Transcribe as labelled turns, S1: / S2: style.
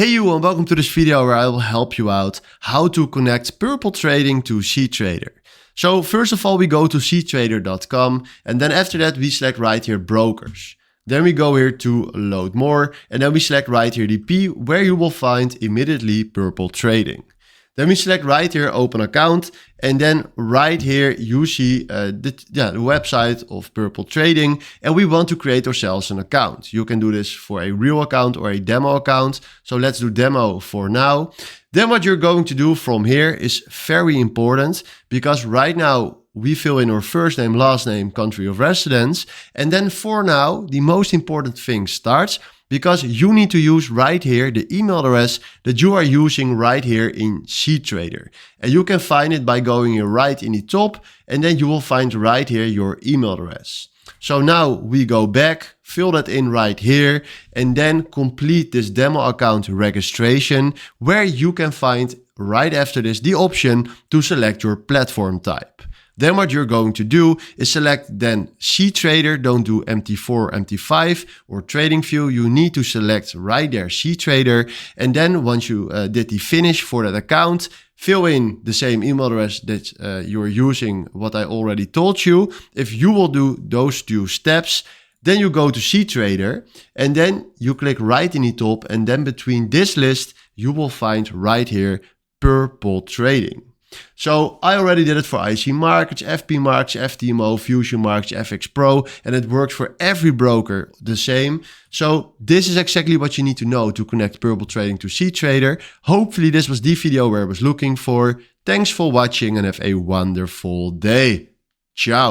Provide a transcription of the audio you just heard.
S1: Hey you, and welcome to this video where I will help you out how to connect Purple Trading to cTrader. So first of all, we go to cTrader.com, and then after that we select right here brokers. Then we go here to load more, and then we select right here the P where you will find immediately Purple Trading. Then we select right here open account, and then right here you see the website of Purple Trading, and we want to create ourselves an account. You can do this for a real account or a demo account. So let's do demo for now. Then what you're going to do from here is very important, because right now we fill in our first name, last name, country of residence. And then for now, the most important thing starts, because you need to use right here the email address that you are using right here in cTrader. And you can find it by going here right in the top, and then you will find right here your email address. So now we go back, fill that in right here, and then complete this demo account registration, where you can find right after this the option to select your platform type. Then what you're going to do is select then cTrader, don't do MT4, MT5 or TradingView. You need to select right there cTrader. And then once you did the finish for that account, fill in the same email address that you're using, what I already told you. If you will do those two steps, then you go to cTrader, and then you click right in the top, and then between this list, you will find right here Purple Trading. So I already did it for IC Markets, FP Markets, FTMO, Fusion Markets, FX Pro, and it works for every broker the same. So this is exactly what you need to know to connect Purple Trading to cTrader. Hopefully this was the video where I was looking for. Thanks for watching and have a wonderful day. Ciao.